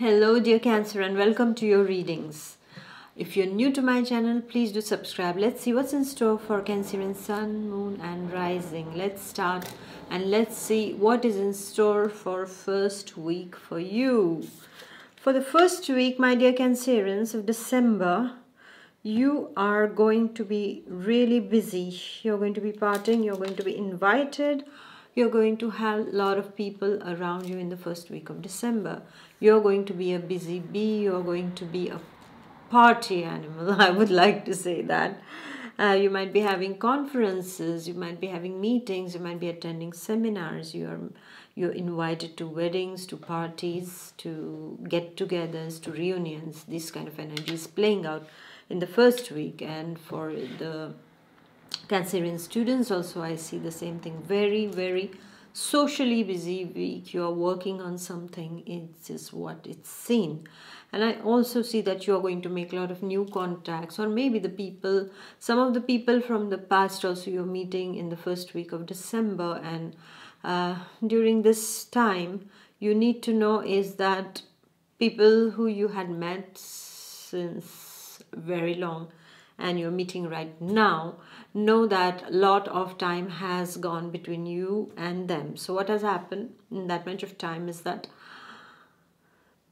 Hello dear Cancer and welcome to your readings. If you're new to my channel, please do subscribe. Let's see what's in store for Cancerian Sun, Moon and Rising. Let's start and let's see what is in store for first week for you. For the first week, my dear Cancerians, of December, you are going to be really busy. You're going to be partying, you're going to be invited. You're going to have a lot of people around you in the first week of December. You're going to be a busy bee. You're going to be a party animal. I would like to say that. You might be having conferences. You might be having meetings. You might be attending seminars. You're invited to weddings, to parties, to get-togethers, to reunions. This kind of energy is playing out in the first week. And for the Cancerian students also, I see the same thing. Very, very socially busy week. You are working on something. It is what it's seen. And I also see that you are going to make a lot of new contacts, or maybe some of the people from the past also you're meeting in the first week of December. And during this time, you need to know is that people who you had met since very long and you're meeting right now, know that a lot of time has gone between you and them. So what has happened in that much of time is that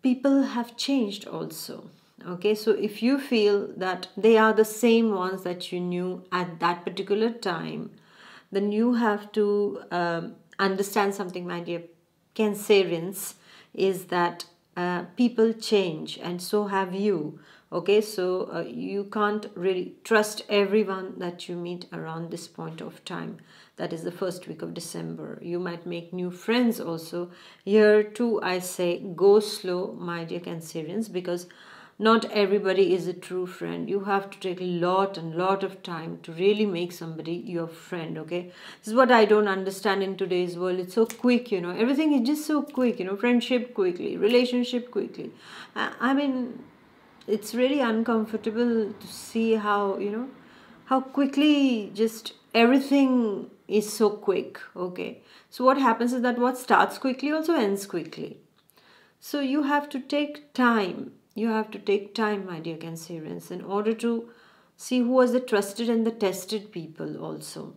people have changed also. Okay, so if you feel that they are the same ones that you knew at that particular time, then you have to understand something, my dear Cancerians, is that people change and so have you. Okay, so you can't really trust everyone that you meet around this point of time. That is the first week of December. You might make new friends also. Here too, I say go slow, my dear Cancerians, because not everybody is a true friend. You have to take a lot of time to really make somebody your friend, okay? This is what I don't understand in today's world. It's so quick, everything is just so quick, friendship quickly, relationship quickly. I mean, it's really uncomfortable to see how, how quickly just everything is so quick, okay? So what happens is that what starts quickly also ends quickly. So you have to take time. You have to take time, my dear Cancerians, in order to see who are the trusted and the tested people also.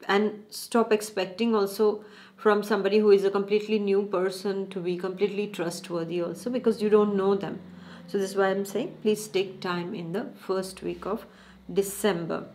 And stop expecting also from somebody who is a completely new person to be completely trustworthy also, because you don't know them. So this is why I'm saying please take time in the first week of December.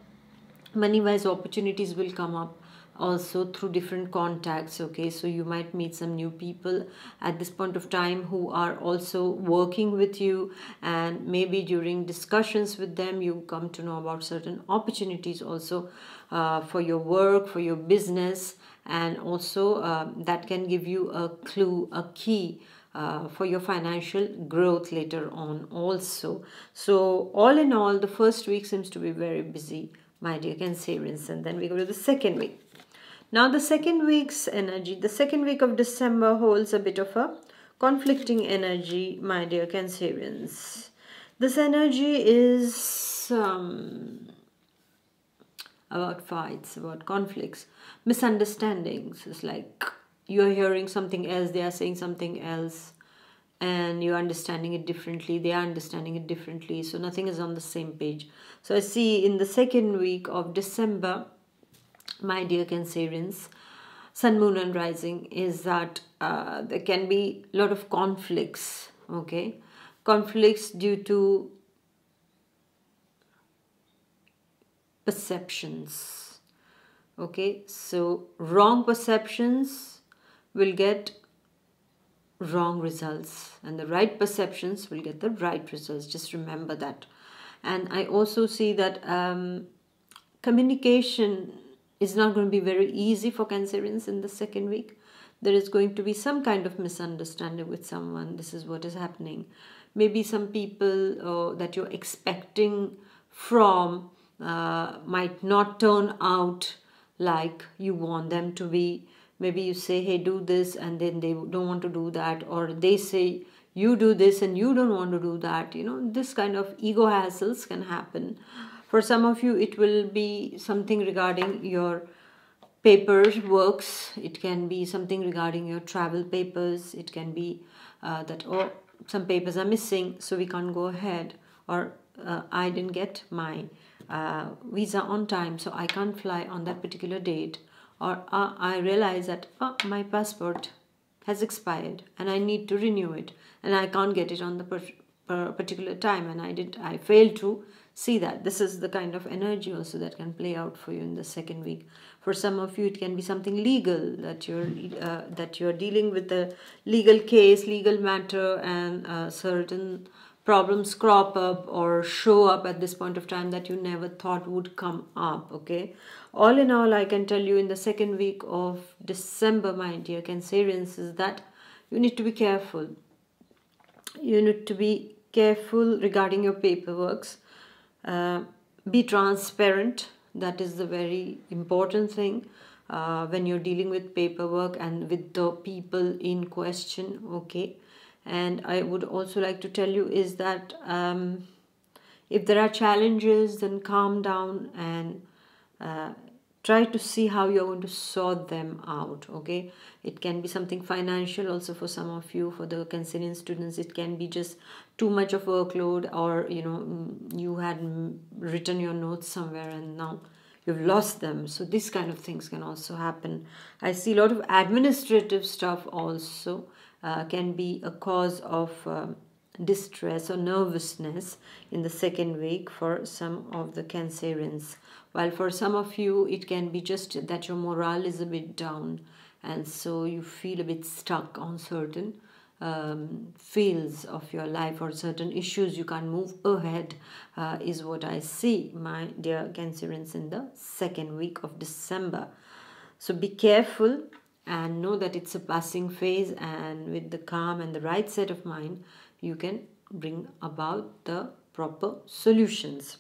Money-wise opportunities will come up also through different contacts, okay? So you might meet some new people at this point of time who are also working with you, and maybe during discussions with them you come to know about certain opportunities also for your work, for your business, and also that can give you a clue, a key for your financial growth later on also. So all in all, the first week seems to be very busy, my dear Cancerians, and then we go to the second week. Now the second week's energy, the second week of December holds a bit of a conflicting energy, my dear Cancerians. This energy is about fights, about conflicts, misunderstandings. It's like you're hearing something else, they are saying something else, and you're understanding it differently, they are understanding it differently, so nothing is on the same page. So I see in the second week of December, my dear Cancerians, Sun, Moon and Rising, is that there can be a lot of conflicts, okay? Conflicts due to perceptions, okay? So wrong perceptions will get wrong results, and the right perceptions will get the right results. Just remember that. And I also see that communication is not going to be very easy for Cancerians in the second week. There is going to be some kind of misunderstanding with someone. This is what is happening. Maybe some people that you're expecting from might not turn out like you want them to be. Maybe you say, hey, do this, and then they don't want to do that, or they say, you do this and you don't want to do that. This kind of ego hassles can happen. For some of you, it will be something regarding your papers, works. It can be something regarding your travel papers. It can be that, oh, some papers are missing, so we can't go ahead, or I didn't get my visa on time, so I can't fly on that particular date, or I realize that, oh, my passport has expired and I need to renew it, and I can't get it on the particular time, and I failed to see that. This is the kind of energy also that can play out for you in the second week. For some of you, it can be something legal, that you're dealing with a legal case, legal matter, and certain problems crop up or show up at this point of time that you never thought would come up. Okay, all in all, I can tell you in the second week of December, my dear Cancerians, is that you need to be careful. You need to be careful regarding your paperworks. Be transparent. That is the very important thing when you're dealing with paperwork and with the people in question. Okay, and I would also like to tell you is that if there are challenges, then calm down and try to see how you're going to sort them out. Okay, it can be something financial also for some of you. For the Cancerian students, it can be just too much of workload, or you had written your notes somewhere and now you've lost them. So this kind of things can also happen. I see a lot of administrative stuff also can be a cause of distress or nervousness in the second week for some of the Cancerians. While for some of you, it can be just that your morale is a bit down, and so you feel a bit stuck on certain fields of your life, or certain issues you can't move ahead, is what I see, my dear Cancerians, in the second week of December. So be careful and know that it's a passing phase, and with the calm and the right set of mind, you can bring about the proper solutions.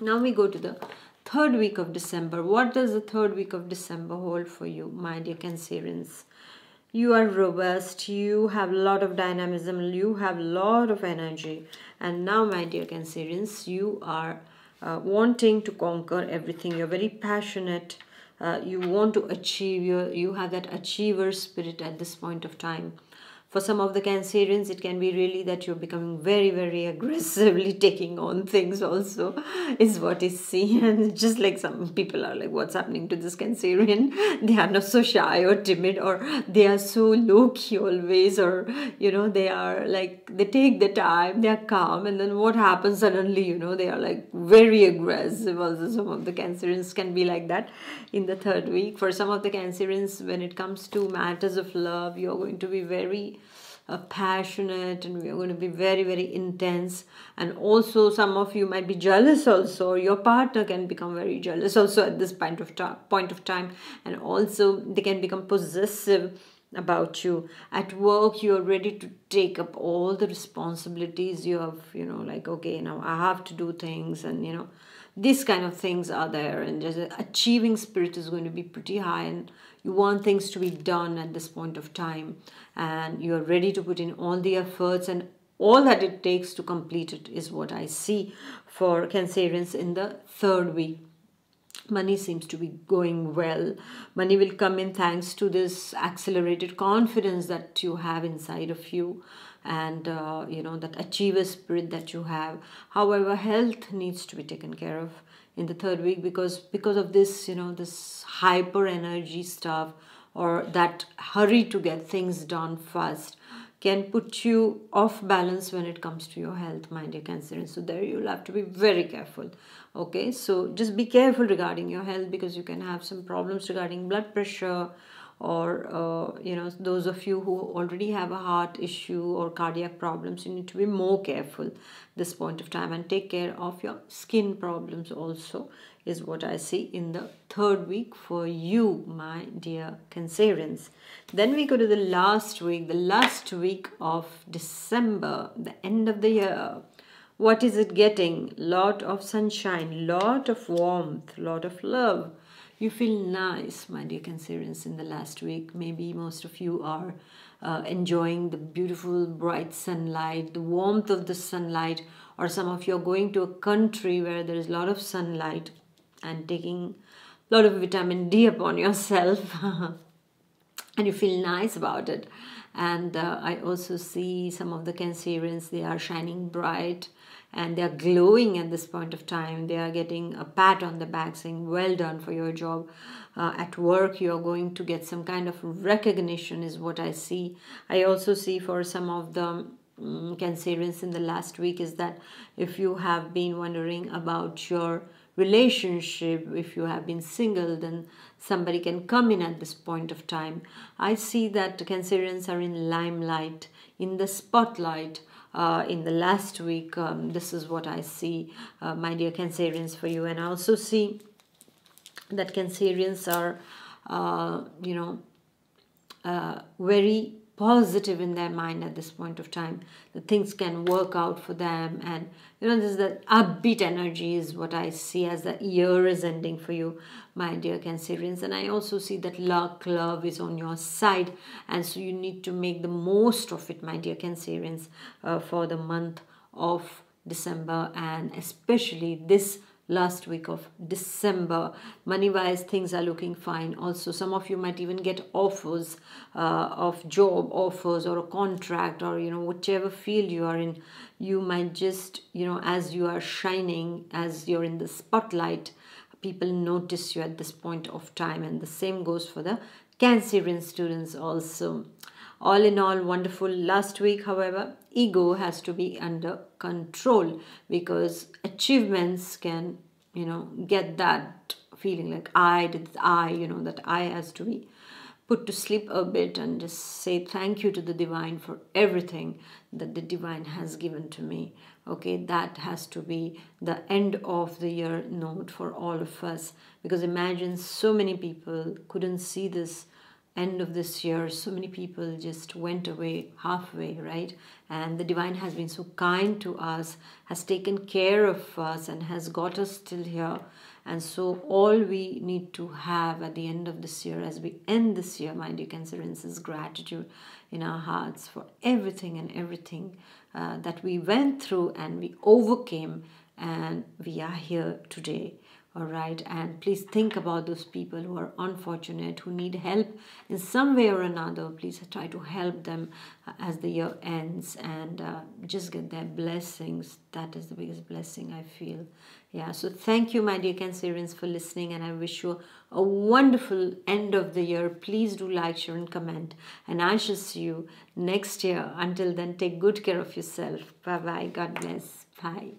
Now we go to the third week of December. What does the third week of December hold for you, my dear Cancerians? You are robust, you have a lot of dynamism, you have a lot of energy. And now, my dear Cancerians, you are wanting to conquer everything. You're very passionate. You want to achieve. You have that achiever spirit at this point of time. For some of the Cancerians, it can be really that you're becoming very, very aggressively taking on things also, is what is seen. And just like some people are like, what's happening to this Cancerian? They are not so shy or timid, or they are so low-key always, or, they are like, they take the time, they are calm, and then what happens suddenly, they are like very aggressive. Also, some of the Cancerians can be like that in the third week. For some of the Cancerians, when it comes to matters of love, you're going to be very passionate, and we are going to be very, very intense. And also some of you might be jealous also, or your partner can become very jealous also at this point of time, and also they can become possessive about you. At work, you're ready to take up all the responsibilities. You have, like, okay, now I have to do things, and these kind of things are there, and just achieving spirit is going to be pretty high, and you want things to be done at this point of time, and you are ready to put in all the efforts and all that it takes to complete it, is what I see for Cancerians in the third week. Money seems to be going well. Money will come in thanks to this accelerated confidence that you have inside of you, and that achiever spirit that you have. However, health needs to be taken care of in the third week, because of this, this hyper energy stuff, or that hurry to get things done fast, can put you off balance when it comes to your health, my dear Cancerians. So there you'll have to be very careful. Okay, so just be careful regarding your health, because you can have some problems regarding blood pressure, or those of you who already have a heart issue or cardiac problems, you need to be more careful this point of time, and take care of your skin problems also, is what I see in the third week for you, my dear Cancerians. Then we go to the last week of December, the end of the year. What is it getting? Lot of sunshine, lot of warmth, lot of love. You feel nice, my dear Cancerians, in the last week. Maybe most of you are enjoying the beautiful bright sunlight, the warmth of the sunlight, or some of you are going to a country where there is a lot of sunlight and taking a lot of vitamin D upon yourself and you feel nice about it. And I also see some of the Cancerians, they are shining bright and they are glowing at this point of time. They are getting a pat on the back saying, well done for your job. At work, you are going to get some kind of recognition is what I see. I also see for some of the Cancerians in the last week is that if you have been wondering about your relationship, if you have been single, then somebody can come in at this point of time. I see that Cancerians are in limelight, in the spotlight. In the last week, this is what I see, my dear Cancerians, for you. And I also see that Cancerians are, very positive in their mind at this point of time, that things can work out for them. And this is the upbeat energy is what I see as the year is ending for you, my dear Cancerians. And I also see that luck, love is on your side, and so you need to make the most of it, my dear Cancerians, for the month of December, and especially this last week of December. Money wise, things are looking fine. Also, some of you might even get offers of job offers or a contract, or whichever field you are in. You might just as you are shining, as you're in the spotlight, people notice you at this point of time. And the same goes for the Cancerian students also. All in all, wonderful last week. However, ego has to be under control, because achievements can, get that feeling like that I has to be put to sleep a bit and just say thank you to the divine for everything that the divine has given to me. Okay, that has to be the end of the year note for all of us, because imagine so many people couldn't see this end of this year. So many people just went away halfway, right? And the divine has been so kind to us, has taken care of us, and has got us still here. And so all we need to have at the end of this year, as we end this year, my dear Cancerians, is gratitude in our hearts for everything and everything that we went through and we overcame, and we are here today. All right, and please think about those people who are unfortunate, who need help in some way or another. Please try to help them as the year ends, and just get their blessings. That is the biggest blessing, I feel. Yeah, so thank you, my dear Cancerians, for listening, and I wish you a wonderful end of the year. Please do like, share, and comment, and I shall see you next year. Until then, take good care of yourself. Bye-bye. God bless. Bye.